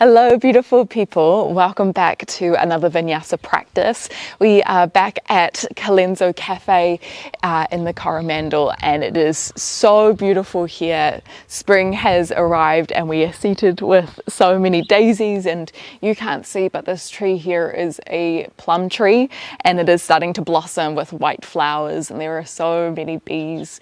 Hello, beautiful people. Welcome back to another vinyasa practice. We are back at Kalenzo Cafe in the Coromandel, and it is so beautiful here. Spring has arrived and we are seated with so many daisies, and you can't see, but this tree here is a plum tree and it is starting to blossom with white flowers, and there are so many bees.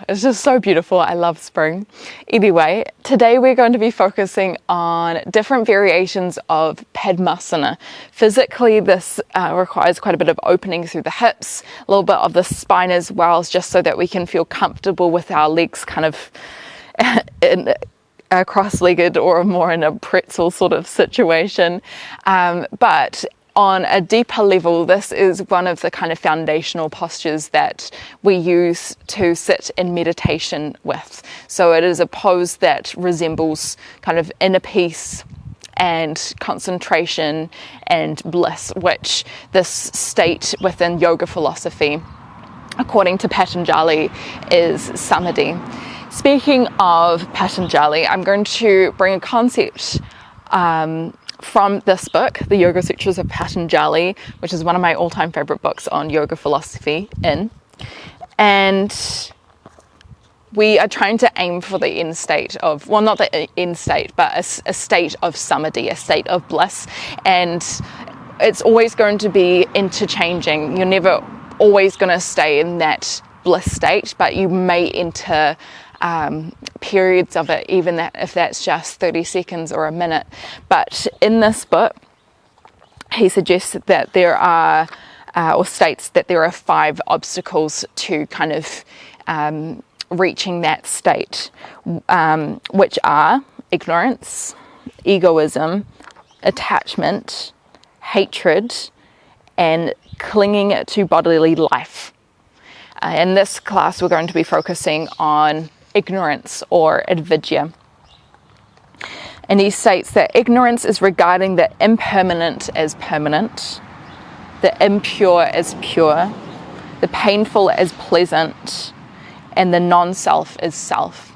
It's just so beautiful. I love spring. Anyway, today we're going to be focusing on different variations of Padmasana. Physically, this requires quite a bit of opening through the hips, a little bit of the spine as well, just so that we can feel comfortable with our legs kind of cross-legged or more in a pretzel sort of situation. But on a deeper level, this is one of the kind of foundational postures that we use to sit in meditation with. So it is a pose that resembles kind of inner peace and concentration and bliss, which this state within yoga philosophy, according to Patanjali, is samadhi. Speaking of Patanjali, I'm going to bring a concept from this book, The Yoga Sutras of Patanjali, which is one of my all-time favorite books on yoga philosophy and we are trying to aim for the end state of, well, not the end state, but a state of samadhi, a state of bliss, and it's always going to be interchanging. You're never always going to stay in that bliss state, but you may enter periods of it, even that if that's just 30 seconds or a minute. But in this book, he suggests that there are, or states that there are 5 obstacles to kind of reaching that state, which are ignorance, egoism, attachment, hatred, and clinging to bodily life. In this class, we're going to be focusing on ignorance, or avidya. And he states that ignorance is regarding the impermanent as permanent, the impure as pure, the painful as pleasant, and the non-self as self.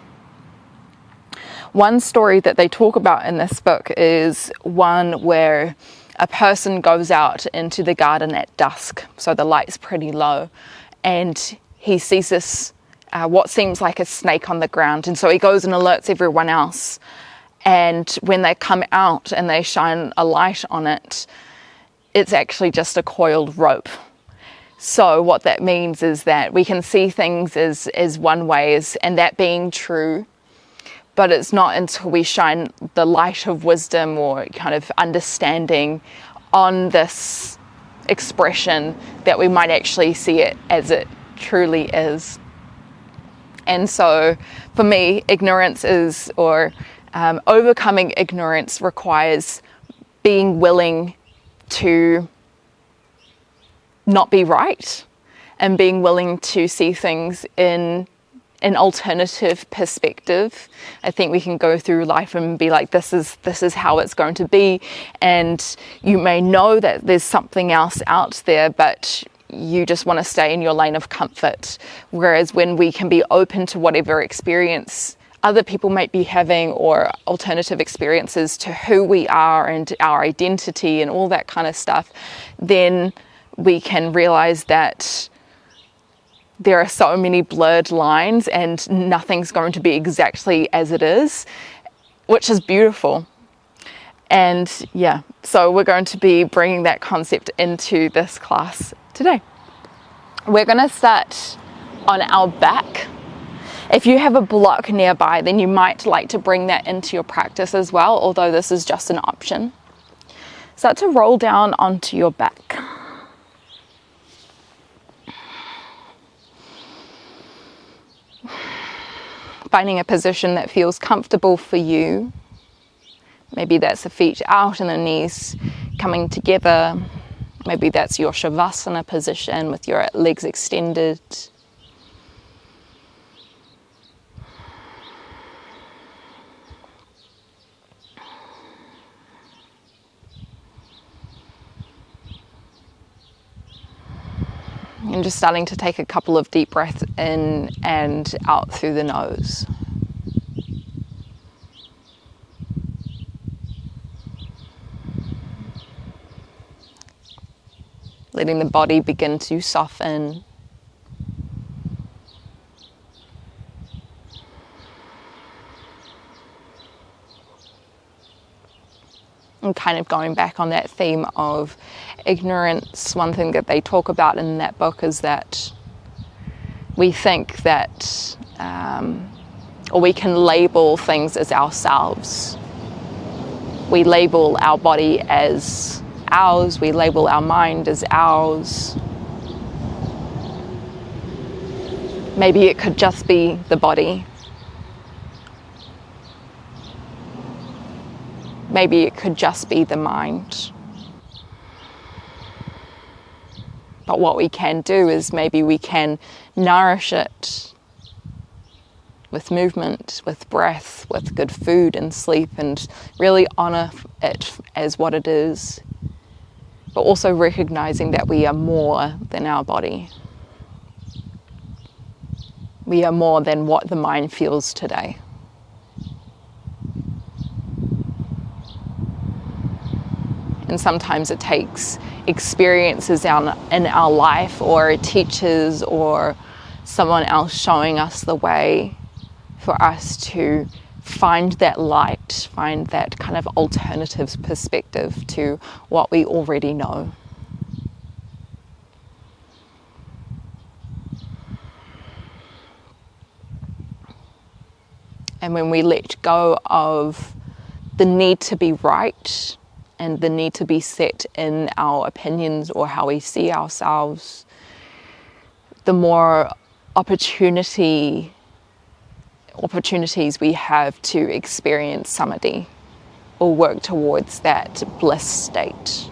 One story that they talk about in this book is one where a person goes out into the garden at dusk, so the light's pretty low, and he sees this what seems like a snake on the ground, and so he goes and alerts everyone else, and when they come out and they shine a light on it, it's actually just a coiled rope. So what that means is that we can see things as one way, and that being true, but it's not until we shine the light of wisdom or kind of understanding on this expression that we might actually see it as it truly is. And so for me, ignorance is, or overcoming ignorance requires being willing to not be right, and being willing to see things in an alternative perspective. I think we can go through life and be like, this is how it's going to be, and you may know that there's something else out there, but you just want to stay in your lane of comfort. Whereas when we can be open to whatever experience other people might be having, or alternative experiences to who we are and our identity and all that kind of stuff, then we can realize that there are so many blurred lines and nothing's going to be exactly as it is, which is beautiful. And yeah, so we're going to be bringing that concept into this class today. We're going to start on our back. If you have a block nearby, then you might like to bring that into your practice as well, although this is just an option. Start to roll down onto your back. Finding a position that feels comfortable for you. Maybe that's the feet out and the knees coming together. Maybe that's your shavasana position with your legs extended. And just starting to take a couple of deep breaths in and out through the nose. letting the body begin to soften. And kind of going back on that theme of ignorance, one thing that they talk about in that book is that we think that, or we can label things as ourselves. We label our body as ours, we label our mind as ours. Maybe it could just be the body. Maybe it could just be the mind. But what we can do is maybe we can nourish it with movement, with breath, with good food and sleep, and really honor it as what it is. But also recognizing that we are more than our body. We are more than what the mind feels today. And sometimes it takes experiences in our life, or teachers, or someone else showing us the way for us to find that light, find that kind of alternative perspective to what we already know. And when we let go of the need to be right, and the need to be set in our opinions or how we see ourselves, the more opportunities we have to experience samadhi or work towards that bliss state.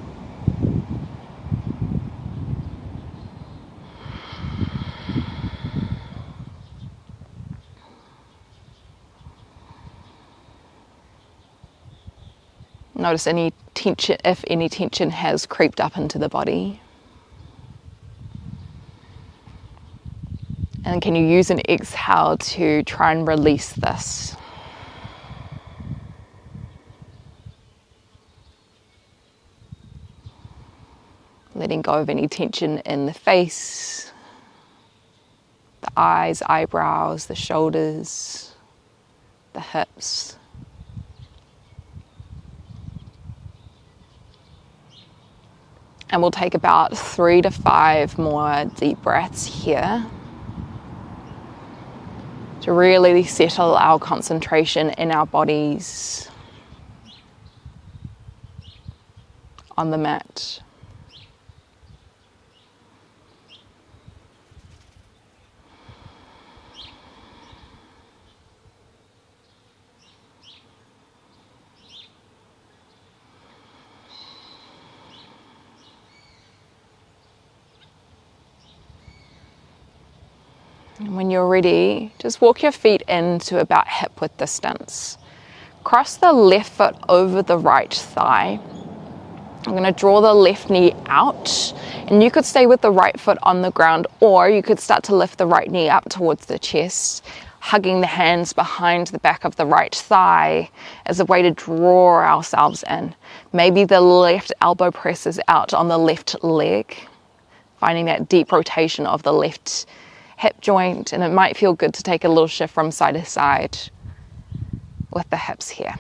Notice any tension, if any tension has creeped up into the body. And can you use an exhale to try and release this? Letting go of any tension in the face, the eyes, eyebrows, the shoulders, the hips. And we'll take about 3 to 5 more deep breaths here to really settle our concentration in our bodies on the mat. And when you're ready, just walk your feet into about hip width distance. Cross the left foot over the right thigh. I'm going to draw the left knee out, and you could stay with the right foot on the ground, or you could start to lift the right knee up towards the chest, hugging the hands behind the back of the right thigh as a way to draw ourselves in. Maybe the left elbow presses out on the left leg, finding that deep rotation of the left hip joint, and it might feel good to take a little shift from side to side with the hips here.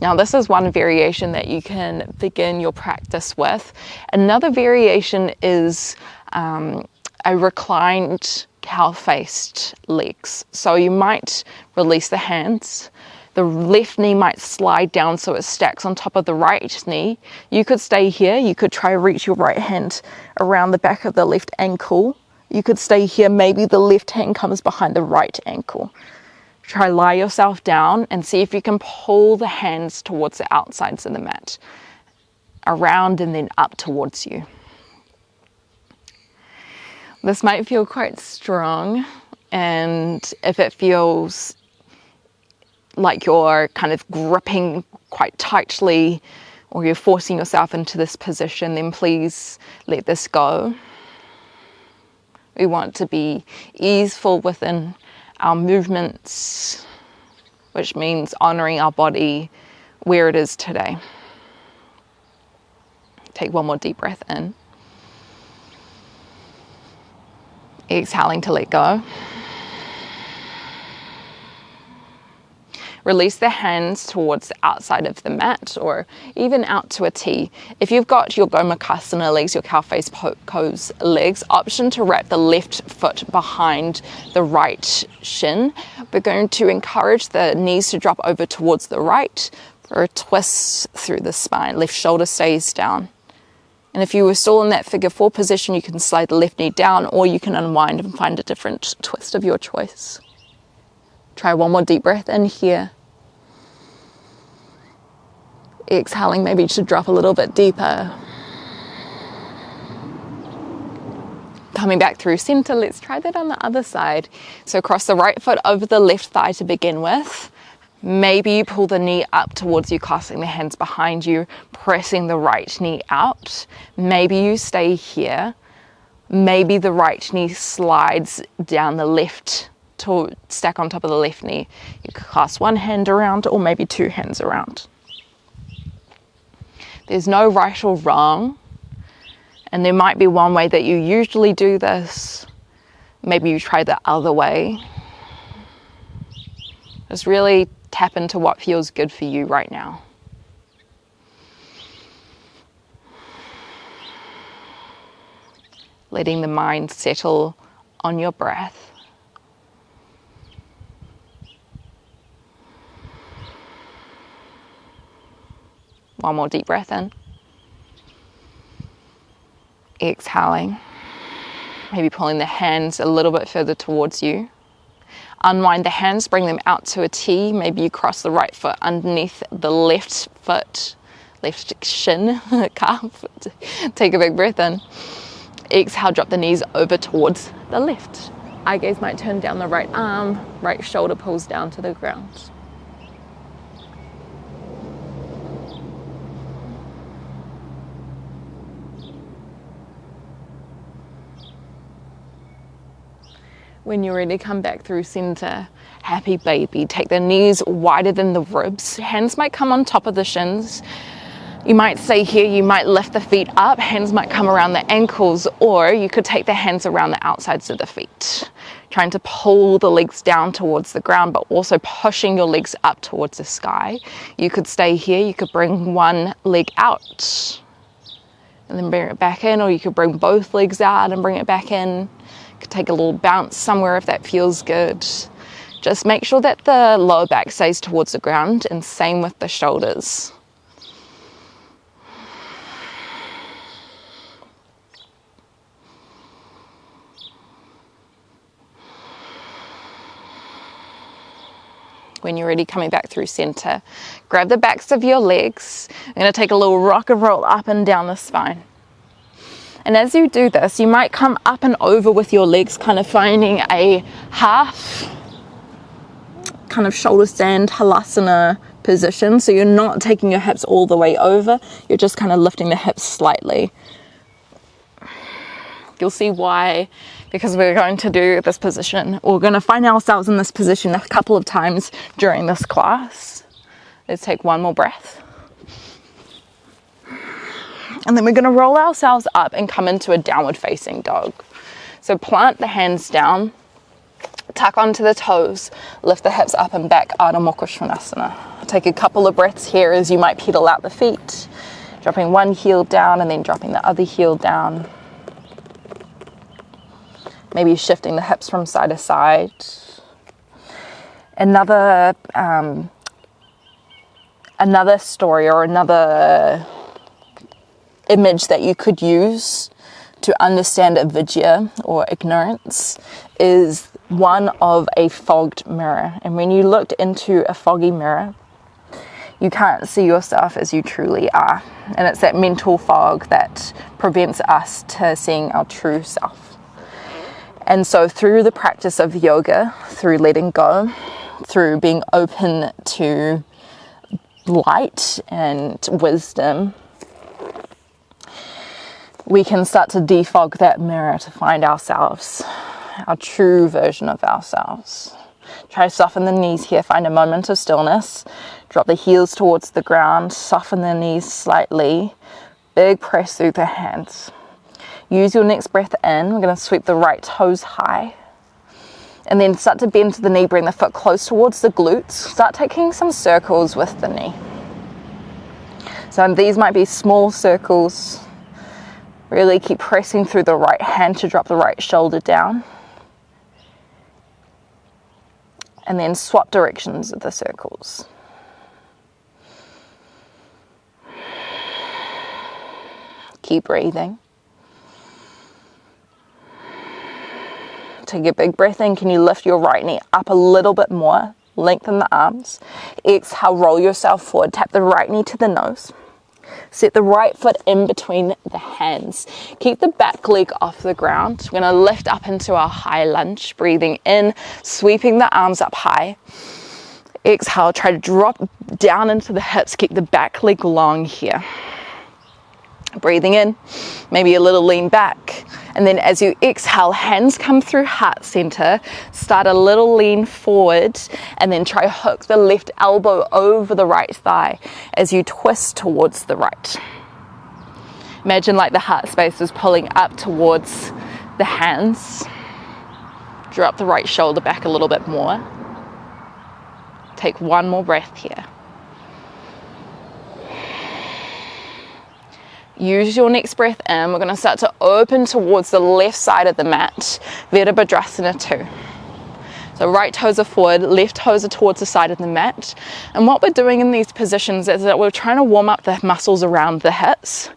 Now this is one variation that you can begin your practice with. Another variation is a reclined cow-faced legs. So you might release the hands. The left knee might slide down so it stacks on top of the right knee. You could stay here. You could try to reach your right hand around the back of the left ankle. You could stay here, maybe the left hand comes behind the right ankle. Try lie yourself down and see if you can pull the hands towards the outsides of the mat, around and then up towards you. This might feel quite strong, and if it feels like you're kind of gripping quite tightly or you're forcing yourself into this position, then please let this go. We want to be easeful within our movements, which means honoring our body where it is today. Take one more deep breath in. Exhaling to let go. Release the hands towards the outside of the mat or even out to a T. If you've got your Gomukhasana legs, your cow face pose legs, option to wrap the left foot behind the right shin. We're going to encourage the knees to drop over towards the right for a twist through the spine. Left shoulder stays down. And if you were still in that figure 4 position, you can slide the left knee down or you can unwind and find a different twist of your choice. Try one more deep breath in here. Exhaling maybe to drop a little bit deeper. Coming back through center, let's try that on the other side. So cross the right foot over the left thigh to begin with. Maybe you pull the knee up towards you, casting the hands behind you, pressing the right knee out. Maybe you stay here. Maybe the right knee slides down the left to stack on top of the left knee. You can clasp one hand around or maybe 2 hands around. There's no right or wrong. And there might be one way that you usually do this. Maybe you try the other way. Just really tap into what feels good for you right now. Letting the mind settle on your breath. One more deep breath in. Exhaling. Maybe pulling the hands a little bit further towards you. Unwind the hands, bring them out to a T. Maybe you cross the right foot underneath the left foot, left shin, calf. Take a big breath in. Exhale, drop the knees over towards the left. Eye gaze might turn down the right arm, right shoulder pulls down to the ground. When you're ready, come back through center. Happy baby. Take the knees wider than the ribs. Hands might come on top of the shins. You might stay here, you might lift the feet up. Hands might come around the ankles, or you could take the hands around the outsides of the feet. Trying to pull the legs down towards the ground, but also pushing your legs up towards the sky. You could stay here, you could bring one leg out and then bring it back in, or you could bring both legs out and bring it back in. Take a little bounce somewhere if that feels good. Just make sure that the lower back stays towards the ground, and same with the shoulders. When you're ready, coming back through center, grab the backs of your legs. I'm going to take a little rock and roll up and down the spine. And as you do this, you might come up and over with your legs, kind of finding a half kind of shoulder stand halasana position. So you're not taking your hips all the way over, you're just kind of lifting the hips slightly. You'll see why, because we're going to do this position. We're going to find ourselves in this position a couple of times during this class. Let's take one more breath. And then we're going to roll ourselves up and come into a downward facing dog. So plant the hands down, tuck onto the toes, lift the hips up and back, Adho Mukha Svanasana. Take a couple of breaths here as you might pedal out the feet, dropping one heel down and then dropping the other heel down. Maybe shifting the hips from side to side. Another story or another image that you could use to understand avidya or ignorance is one of a fogged mirror. And when you looked into a foggy mirror, you can't see yourself as you truly are. And it's that mental fog that prevents us to seeing our true self. And so through the practice of yoga, through letting go, through being open to light and wisdom, we can start to defog that mirror to find ourselves, our true version of ourselves. Try to soften the knees here, find a moment of stillness, drop the heels towards the ground, soften the knees slightly, big press through the hands. Use your next breath in. We're going to sweep the right toes high. And then start to bend to the knee, bring the foot close towards the glutes. Start taking some circles with the knee. So these might be small circles. Really keep pressing through the right hand to drop the right shoulder down. And then swap directions of the circles. Keep breathing. Take a big breath in. Can you lift your right knee up a little bit more? Lengthen the arms. Exhale, roll yourself forward. Tap the right knee to the nose. Set the right foot in between the hands. Keep the back leg off the ground. We're going to lift up into our high lunge. Breathing in, sweeping the arms up high. Exhale, try to drop down into the hips. Keep the back leg long here. Breathing in, maybe a little lean back. And then as you exhale, hands come through heart center. Start a little lean forward and then try hook the left elbow over the right thigh as you twist towards the right. Imagine like the heart space is pulling up towards the hands. Drop the right shoulder back a little bit more. Take one more breath here. Use your next breath in. We're going to start to open towards the left side of the mat, Padmasana 2. So right toes are forward, left toes are towards the side of the mat. And what we're doing in these positions is that we're trying to warm up the muscles around the hips.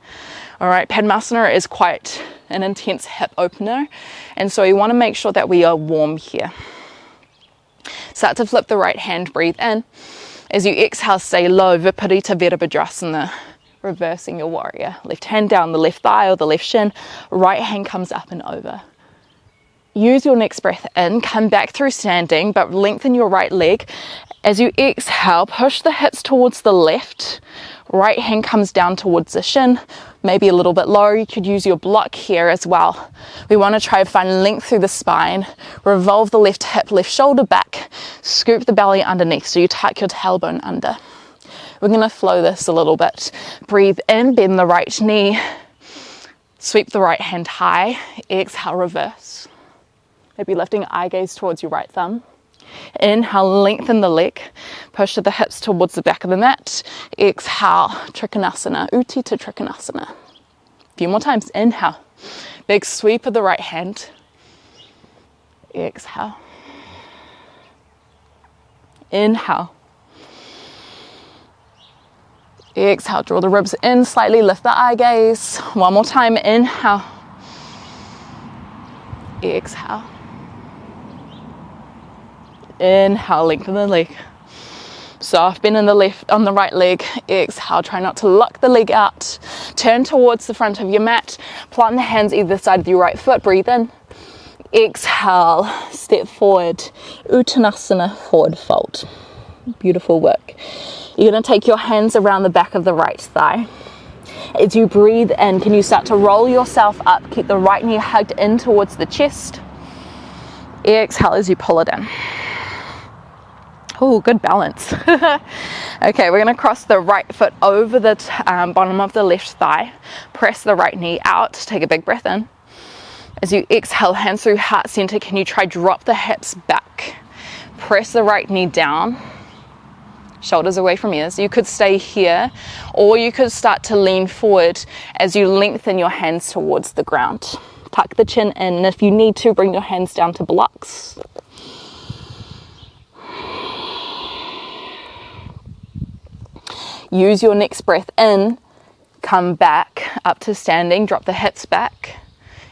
All right, Padmasana is quite an intense hip opener. And so you want to make sure that we are warm here. Start to flip the right hand, breathe in. As you exhale, stay low, Viparita Virabhadrasana. Reversing your warrior. Left hand down the left thigh or the left shin. Right hand comes up and over. Use your next breath in. Come back through standing, but lengthen your right leg. As you exhale, push the hips towards the left. Right hand comes down towards the shin. Maybe a little bit lower. You could use your block here as well. We want to try to find length through the spine. Revolve the left hip, left shoulder back. Scoop the belly underneath so you tuck your tailbone under. We're going to flow this a little bit. Breathe in, bend the right knee. Sweep the right hand high. Exhale, reverse. Maybe lifting eye gaze towards your right thumb. Inhale, lengthen the leg. Push the hips towards the back of the mat. Exhale, Trikonasana, Utthita Trikonasana. A few more times. Inhale. Big sweep of the right hand. Exhale. Inhale. Exhale, draw the ribs in slightly, lift the eye gaze. One more time, inhale. Exhale. Inhale, lengthen the leg. Soft bend in the left, on the right leg. Exhale, try not to lock the leg out. Turn towards the front of your mat. Plant the hands either side of your right foot, breathe in. Exhale, step forward. Uttanasana, forward fold. Beautiful work. You're going to take your hands around the back of the right thigh. As you breathe in, can you start to roll yourself up? Keep the right knee hugged in towards the chest. Exhale as you pull it in. Oh, good balance. Okay, we're going to cross the right foot over the bottom of the left thigh. Press the right knee out. Take a big breath in. As you exhale, hands through heart center, can you try drop the hips back? Press the right knee down. Shoulders away from ears. You could stay here, or you could start to lean forward as you lengthen your hands towards the ground. Tuck the chin in, and if you need to, bring your hands down to blocks. Use your next breath in, come back up to standing, drop the hips back,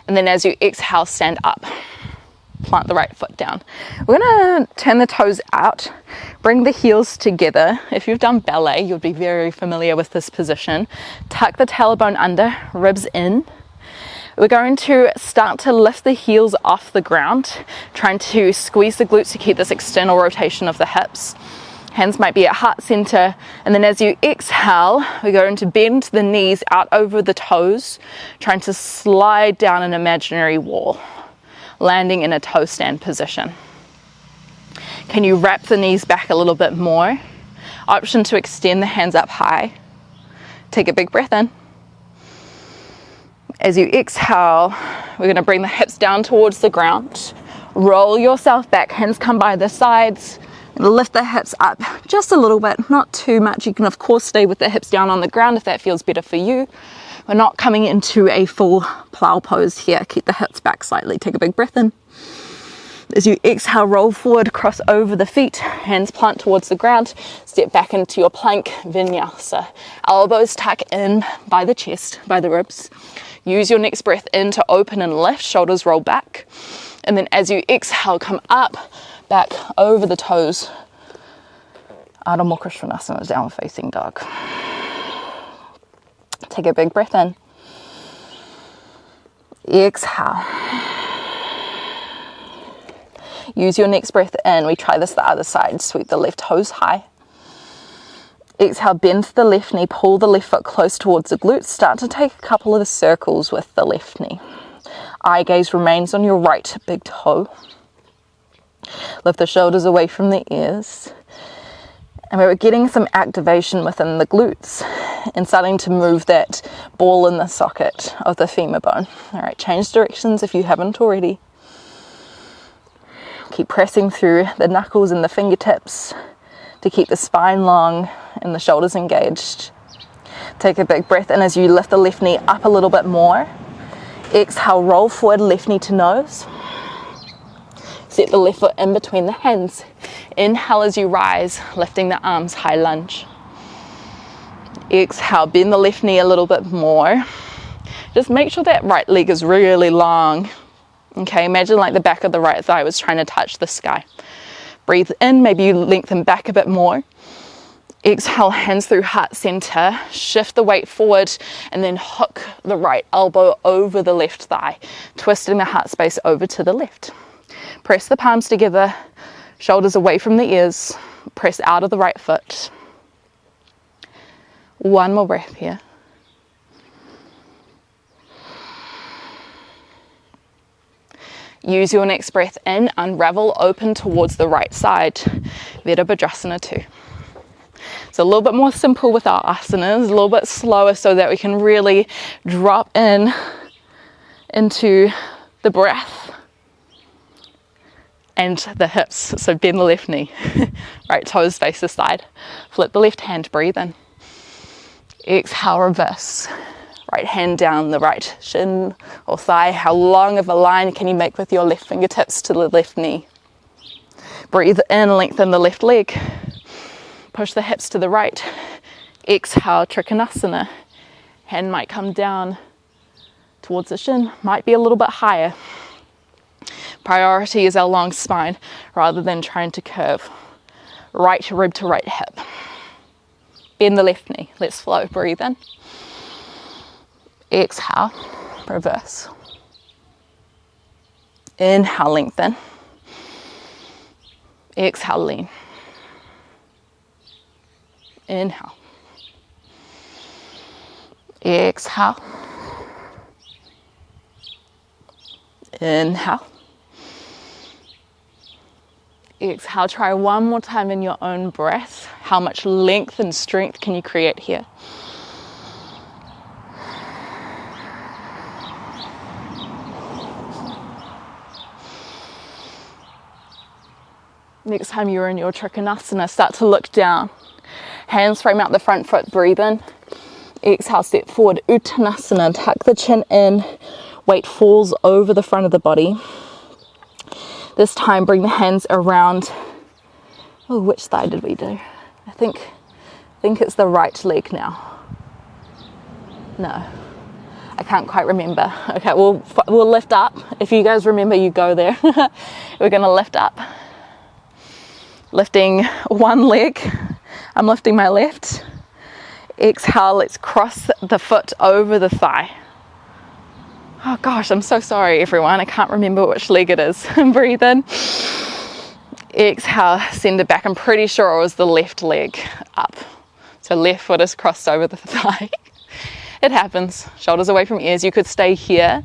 and then as you exhale, stand up. Plant the right foot down. We're going to turn the toes out, bring the heels together. If you've done ballet, you'll be very familiar with this position. Tuck the tailbone under, ribs in. We're going to start to lift the heels off the ground, trying to squeeze the glutes to keep this external rotation of the hips. Hands might be at heart center, and then as you exhale, we're going to bend the knees out over the toes, trying to slide down an imaginary wall, landing in a toe stand position. Can you wrap the knees back a little bit more? Option to extend the hands up high. Take a big breath in. As you exhale, we're going to bring the hips down towards the ground. Roll yourself back, hands come by the sides. Lift the hips up just a little bit, not too much. You can of course stay with the hips down on the ground if that feels better for you. We're not coming into a full plow pose here. Keep the hips back slightly. Take a big breath in. As you exhale, roll forward, cross over the feet, hands plant towards the ground, step back into your plank vinyasa. Elbows tuck in by the chest, by the ribs. Use your next breath in to open and lift, shoulders roll back. And then as you exhale, come up, back over the toes. Adho Mukha Svanasana, down facing dog. Take a big breath in. Exhale. Use your next breath in. We try this the other side. Sweep the left toes high. Exhale, bend the left knee, pull the left foot close towards the glutes. Start to take a couple of circles with the left knee. Eye gaze remains on your right big toe. Lift the shoulders away from the ears. And we're getting some activation within the glutes and starting to move that ball in the socket of the femur bone. All right, change directions if you haven't already. Keep pressing through the knuckles and the fingertips to keep the spine long and the shoulders engaged. Take a big breath in as you lift the left knee up a little bit more. Exhale, roll forward, left knee to nose. Set the left foot in between the hands. Inhale as you rise, lifting the arms, high lunge. Exhale, bend the left knee a little bit more. Just make sure that right leg is really long. Okay, imagine like the back of the right thigh was trying to touch the sky. Breathe in, maybe you lengthen back a bit more. Exhale, hands through heart center. Shift the weight forward and then hook the right elbow over the left thigh, twisting the heart space over to the left. Press the palms together, shoulders away from the ears. Press out of the right foot. One more breath here. Use your next breath in, unravel, open towards the right side. Virabhadrasana 2. So a little bit more simple with our asanas, a little bit slower so that we can really drop in into the breath and the hips. So bend the left knee, right toes face the side. Flip the left hand, breathe in. Exhale, reverse. Right hand down the right shin or thigh. How long of a line can you make with your left fingertips to the left knee? Breathe in, lengthen the left leg. Push the hips to the right. Exhale, Trikonasana. Hand might come down towards the shin, might be a little bit higher. Priority is our long spine rather than trying to curve. Right rib to right hip. Bend the left knee. Let's flow. Breathe in. Exhale, reverse. Inhale, lengthen. Exhale, lean. Inhale. Exhale. Inhale. Exhale. Try one more time in your own breath. How much length and strength can you create here? Next time you're in your Trikonasana, start to look down. Hands frame out the front foot, breathe in. Exhale, step forward, Uttanasana, tuck the chin in. Weight falls over the front of the body. This time, bring the hands around. Oh, which thigh did we do? I think it's the right leg now. No, I can't quite remember. Okay, we'll lift up. If you guys remember, you go there. We're gonna lift up. Lifting one leg, I'm lifting my left. Exhale, let's cross the foot over the thigh. Oh gosh, I'm so sorry everyone, I can't remember which leg it is. Breathe in. Exhale, send it back. I'm pretty sure it was the left leg up. So left foot is crossed over the thigh. It happens. Shoulders away from ears. You could stay here.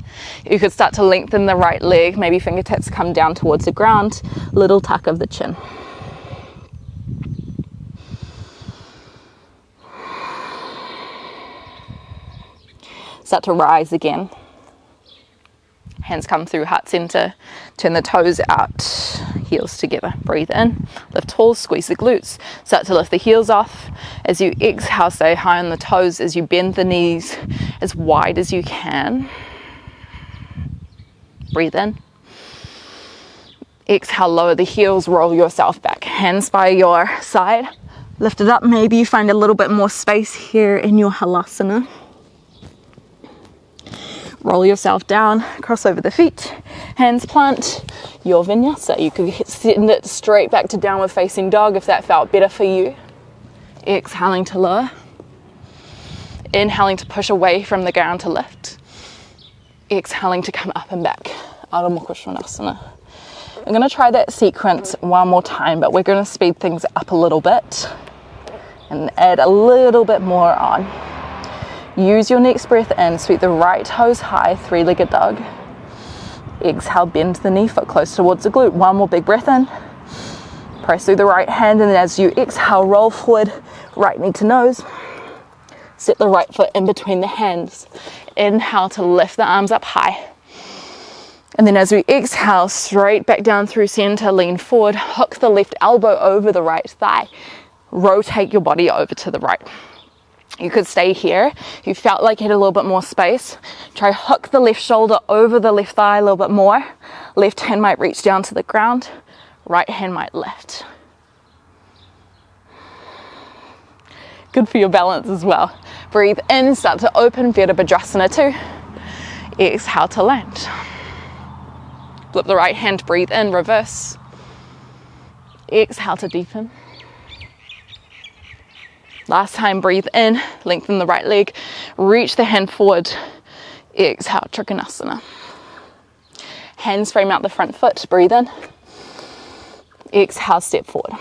You could start to lengthen the right leg. Maybe fingertips come down towards the ground. Little tuck of the chin. Start to rise again. Hands come through heart center. Turn the toes out, heels together. Breathe in, lift tall, squeeze the glutes. Start to lift the heels off. As you exhale, stay high on the toes as you bend the knees as wide as you can. Breathe in. Exhale, lower the heels, roll yourself back. Hands by your side. Lift it up. Maybe you find a little bit more space here in your halasana. Roll yourself down, cross over the feet, hands plant, your vinyasa. You could send it straight back to downward facing dog if that felt better for you. Exhaling to lower. Inhaling to push away from the ground to lift. Exhaling to come up and back. Adho Mukha Svanasana. I'm going to try that sequence one more time, but we're going to speed things up a little bit and add a little bit more on. Use your next breath in, sweep the right toes high, three-legged dog. Exhale, bend the knee, foot close towards the glute. One more big breath in. Press through the right hand, and then as you exhale, roll forward, right knee to nose. Set the right foot in between the hands. Inhale to lift the arms up high. And then as we exhale, straight back down through center, lean forward, hook the left elbow over the right thigh. Rotate your body over to the right. You could stay here. If you felt like you had a little bit more space, try hook the left shoulder over the left thigh a little bit more. Left hand might reach down to the ground. Right hand might lift. Good for your balance as well. Breathe in, start to open, Virabhadrasana 2. Exhale to land. Flip the right hand, breathe in, reverse. Exhale to deepen. Last time, breathe in, lengthen the right leg, reach the hand forward. Exhale, Trikonasana. Hands frame out the front foot, breathe in. Exhale, step forward.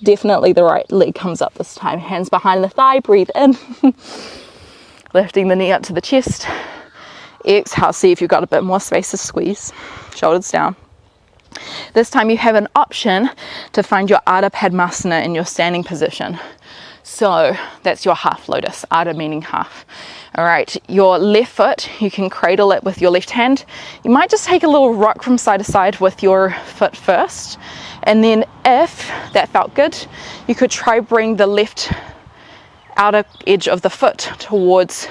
Definitely the right leg comes up this time. Hands behind the thigh, breathe in. Lifting the knee up to the chest. Exhale, see if you've got a bit more space to squeeze. Shoulders down. This time you have an option to find your Ardha Padmasana in your standing position. So that's your half lotus, Ardha meaning half. All right, your left foot, you can cradle it with your left hand. You might just take a little rock from side to side with your foot first. And then if that felt good, you could try bring the left outer edge of the foot towards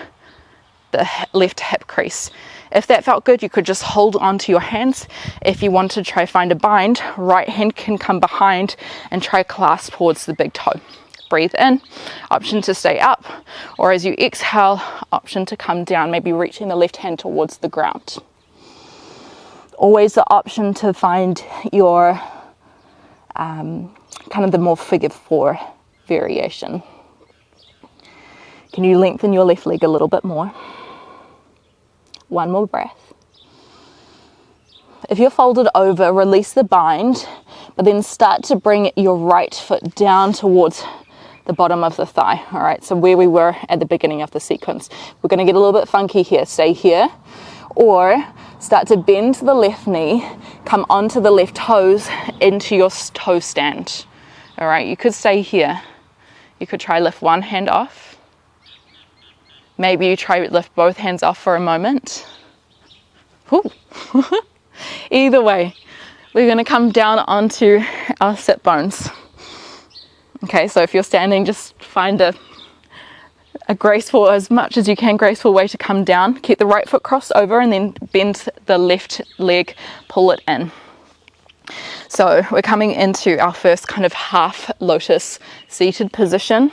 the left hip crease. If that felt good, you could just hold on to your hands. If you want to try find a bind, right hand can come behind and try clasp towards the big toe. Breathe in, option to stay up, or as you exhale, option to come down, maybe reaching the left hand towards the ground. Always the option to find your kind of the more figure 4 variation. Can you lengthen your left leg a little bit more? One more breath. If you're folded over, release the bind, but then start to bring your right foot down towards the bottom of the thigh. All right, so where we were at the beginning of the sequence. We're going to get a little bit funky here. Stay here, or start to bend the left knee, come onto the left toes into your toe stand. All right, you could stay here. You could try lift one hand off. Maybe you try lift both hands off for a moment. Either way, we're going to come down onto our sit bones. Okay, so if you're standing, just find a graceful, as much as you can, graceful way to come down. Keep the right foot crossed over and then bend the left leg, pull it in. So we're coming into our first kind of half lotus seated position.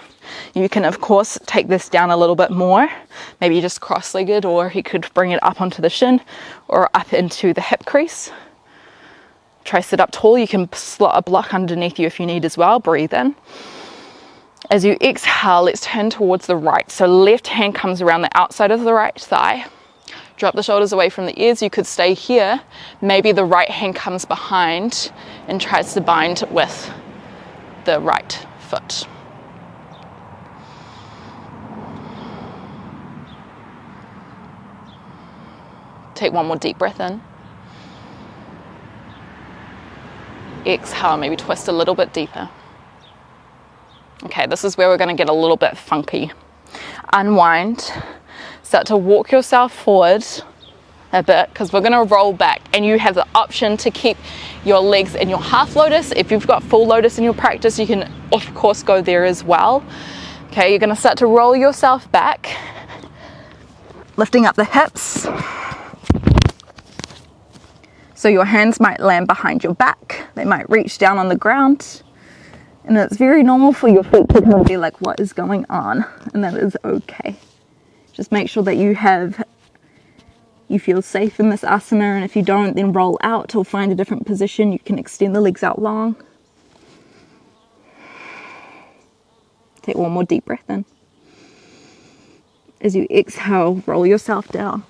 You can, of course, take this down a little bit more. Maybe just cross-legged, or you could bring it up onto the shin or up into the hip crease. Try sit up tall. You can slot a block underneath you if you need as well. Breathe in. As you exhale, let's turn towards the right. So left hand comes around the outside of the right thigh. Drop the shoulders away from the ears. You could stay here. Maybe the right hand comes behind and tries to bind with the right foot. Take one more deep breath in. Exhale, maybe twist a little bit deeper. Okay, this is where we're going to get a little bit funky. Unwind. Start to walk yourself forward a bit, because we're going to roll back, and you have the option to keep your legs in your half lotus. If you've got full lotus in your practice, you can of course go there as well. Okay, you're going to start to roll yourself back, lifting up the hips. So your hands might land behind your back, they might reach down on the ground, and it's very normal for your feet to kind of be like, what is going on? And that is okay. Just make sure that you feel safe in this asana, and if you don't, then roll out or find a different position. You can extend the legs out long. Take one more deep breath in. As you exhale, roll yourself down.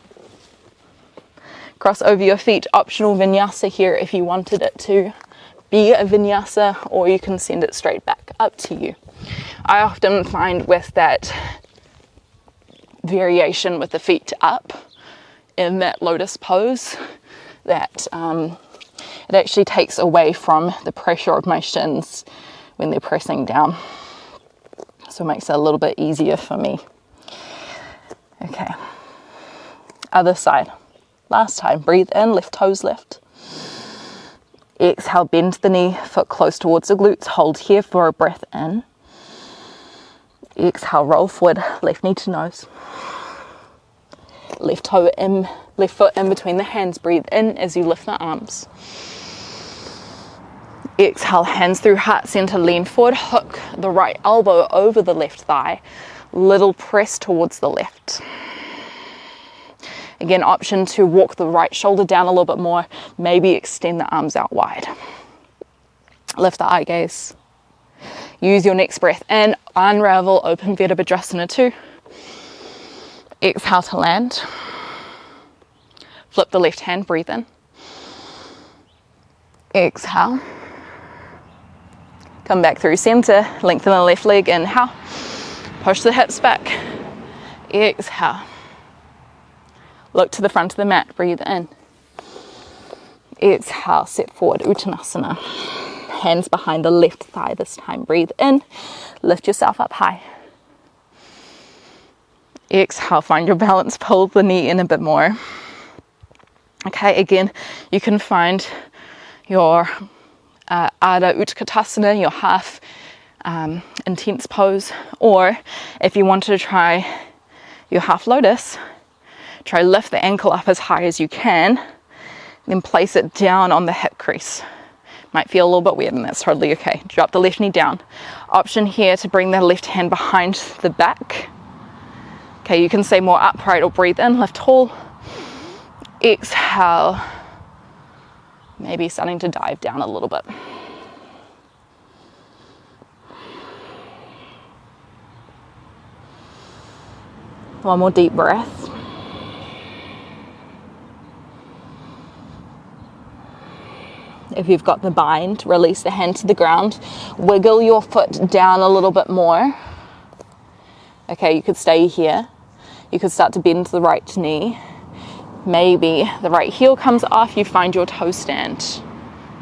Cross over your feet, optional vinyasa here if you wanted it to be a vinyasa, or you can send it straight back, up to you. I often find with that variation with the feet up in that lotus pose that it actually takes away from the pressure of my shins when they're pressing down. So it makes it a little bit easier for me. Okay, other side. Last time, breathe in, left toes left. Exhale, bend the knee, foot close towards the glutes. Hold here for a breath in. Exhale, roll forward, left knee to nose. Left toe in, left foot in between the hands. Breathe in as you lift the arms. Exhale, hands through heart center, lean forward, hook the right elbow over the left thigh. Little press towards the left. Again, option to walk the right shoulder down a little bit more, maybe extend the arms out wide. Lift the eye gaze. Use your next breath in, unravel, open Virabhadrasana 2. Exhale to land. Flip the left hand, breathe in. Exhale. Come back through center, lengthen the left leg, inhale. Push the hips back. Exhale. Look to the front of the mat, breathe in. Exhale, set forward, Uttanasana. Hands behind the left thigh this time, breathe in. Lift yourself up high. Exhale, find your balance, pull the knee in a bit more. Okay, again, you can find your Ardha Utkatasana, your half intense pose, or if you wanted to try your half lotus, try lift the ankle up as high as you can, then place it down on the hip crease. Might feel a little bit weird, and that's totally okay. Drop the left knee down. Option here to bring the left hand behind the back. Okay, you can stay more upright or breathe in, lift tall. Exhale. Maybe starting to dive down a little bit. One more deep breath. If you've got the bind, release the hand to the ground. Wiggle your foot down a little bit more. Okay, you could stay here. You could start to bend the right knee. Maybe the right heel comes off, you find your toe stand.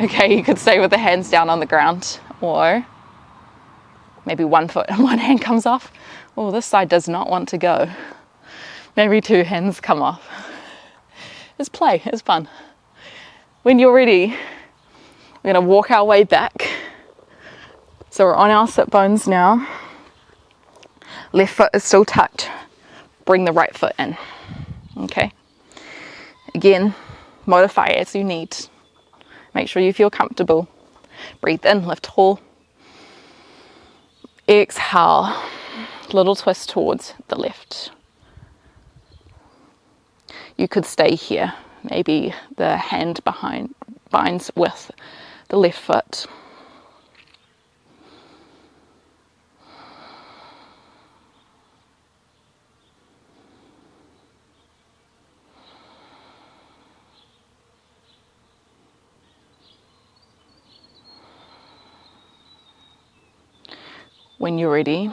Okay, you could stay with the hands down on the ground, or maybe one foot and one hand comes off. Oh, this side does not want to go. Maybe two hands come off. It's play, it's fun. When you're ready, we're going to walk our way back. So we're on our sit bones now. Left foot is still tucked. Bring the right foot in. Okay. Again, modify as you need. Make sure you feel comfortable. Breathe in, lift tall. Exhale. Little twist towards the left. You could stay here. Maybe the hand behind binds with the left foot. When you're ready,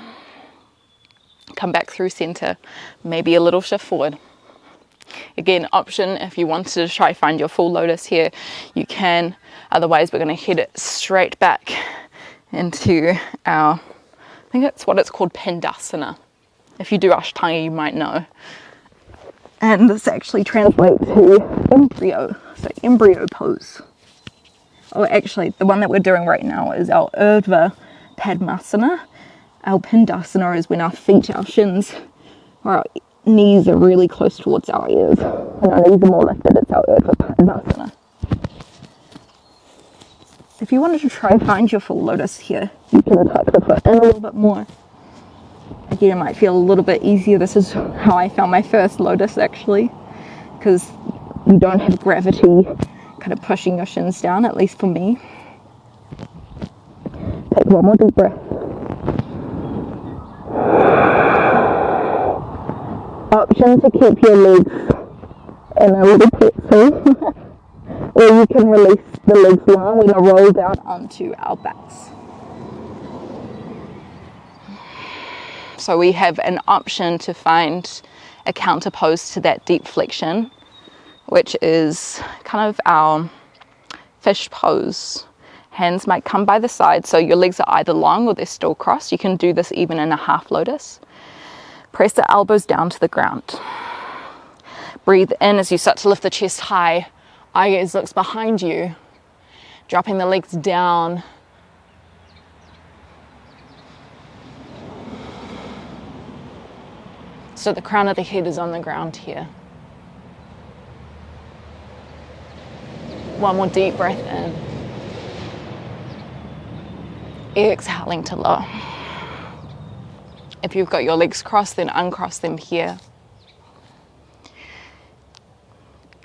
come back through center, maybe a little shift forward. Again, option if you wanted to try find your full lotus here, you can. Otherwise, we're going to head it straight back into our, I think that's what it's called, Padmasana. If you do Ashtanga, you might know. And this actually translates to embryo, so embryo pose. Oh, actually, the one that we're doing right now is our Urdhva Padmasana. Our Pindasana is when our feet, our shins, or our knees are really close towards our ears. When our knees are more lifted, it's our Urdhva Padmasana. If you wanted to try and find your full lotus here, you can tuck the foot in a little bit more. Again, it might feel a little bit easier. This is how I found my first lotus, actually, because you don't have gravity kind of pushing your shins down, at least for me. Take one more deep breath. Option to keep your legs in a little pretzel, or you can release the legs long. We're going to roll down onto our backs. So we have an option to find a counter pose to that deep flexion, which is kind of our fish pose. Hands might come by the side, so your legs are either long or they're still crossed. You can do this even in a half lotus. Press the elbows down to the ground. Breathe in as you start to lift the chest high. Eye gaze looks behind you, dropping the legs down. So the crown of the head is on the ground here. One more deep breath in. Exhaling to lower. If you've got your legs crossed, then uncross them here.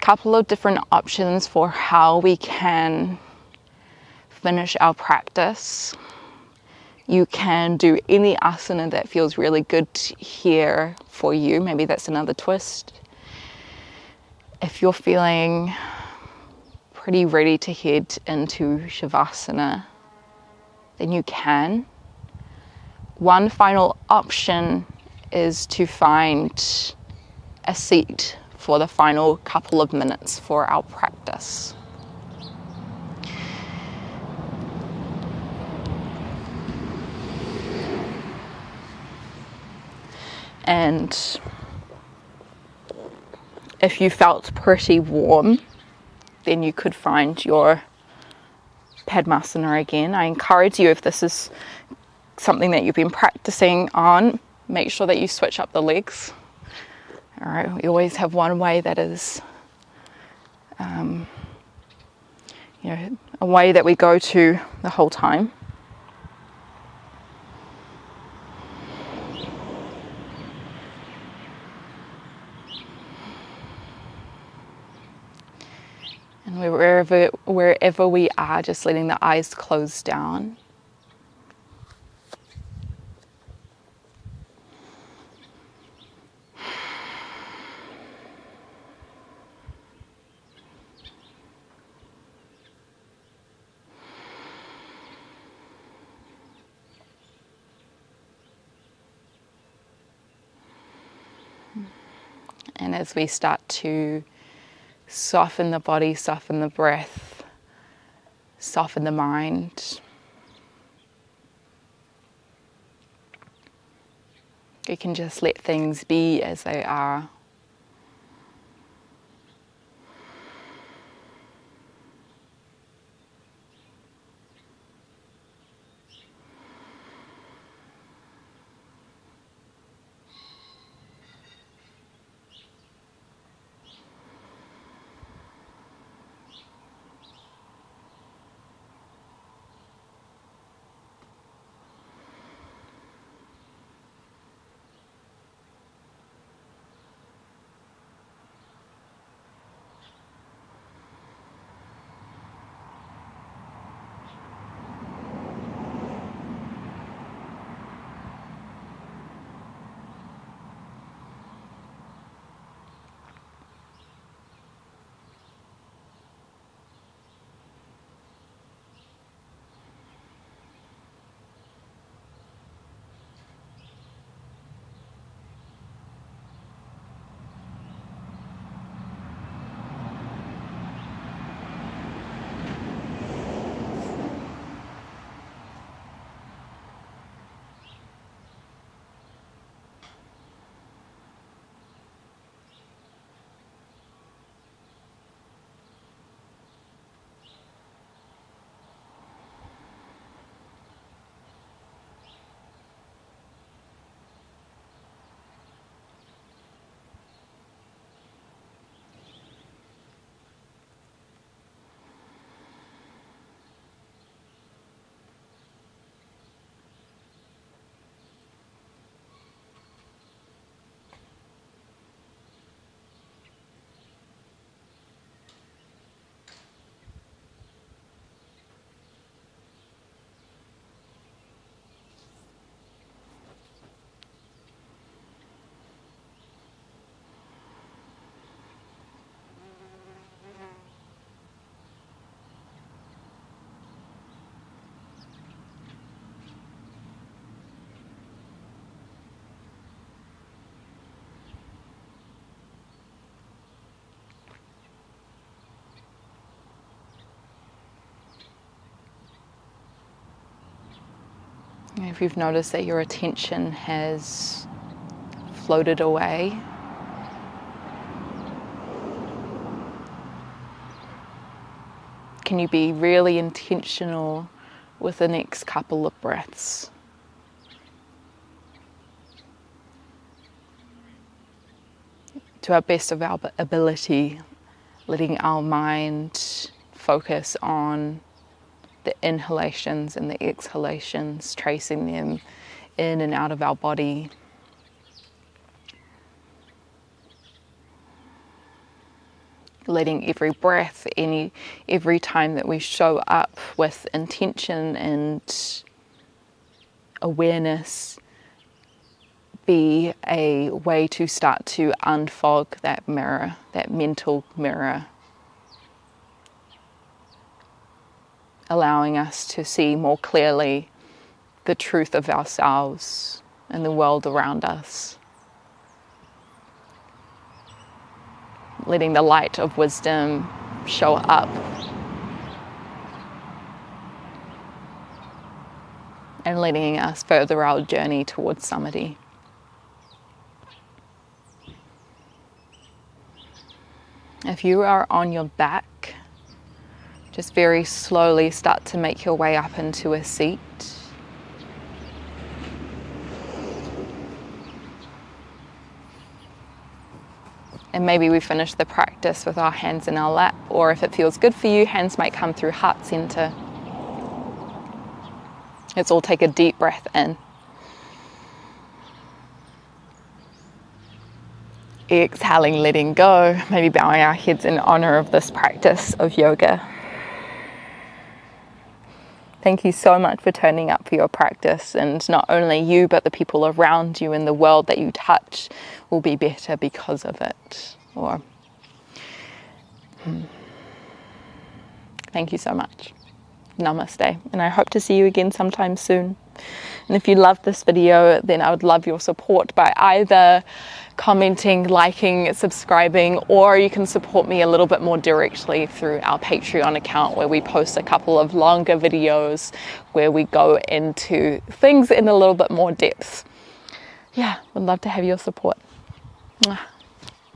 Couple of different options for how we can finish our practice. You can do any asana that feels really good here for you. Maybe that's another twist. If you're feeling pretty ready to head into Shavasana, then you can. One final option is to find a seat for the final couple of minutes for our practice. And if you felt pretty warm, then you could find your Padmasana again. I encourage you, if this is something that you've been practicing on, make sure that you switch up the legs. All right, we always have one way that is, a way that we go to the whole time. And wherever we are, just letting the eyes close down. And as we start to soften the body, soften the breath, soften the mind, you can just let things be as they are. If you've noticed that your attention has floated away, can you be really intentional with the next couple of breaths? To our best of our ability, letting our mind focus on the inhalations and the exhalations, tracing them in and out of our body. Letting every breath, every time that we show up with intention and awareness, be a way to start to unfog that mirror, that mental mirror, allowing us to see more clearly the truth of ourselves and the world around us. Letting the light of wisdom show up and letting us further our journey towards samadhi. If you are on your back, just very slowly start to make your way up into a seat. And maybe we finish the practice with our hands in our lap, or if it feels good for you, hands might come through heart center. Let's all take a deep breath in. Exhaling, letting go, maybe bowing our heads in honor of this practice of yoga. Thank you so much for turning up for your practice, and not only you, but the people around you and the world that you touch will be better because of it. Thank you so much. Namaste, and I hope to see you again sometime soon. And if you loved this video, then I would love your support by either commenting, liking, subscribing, or you can support me a little bit more directly through our Patreon account, where we post a couple of longer videos where we go into things in a little bit more depth. Yeah, would love to have your support. Mwah.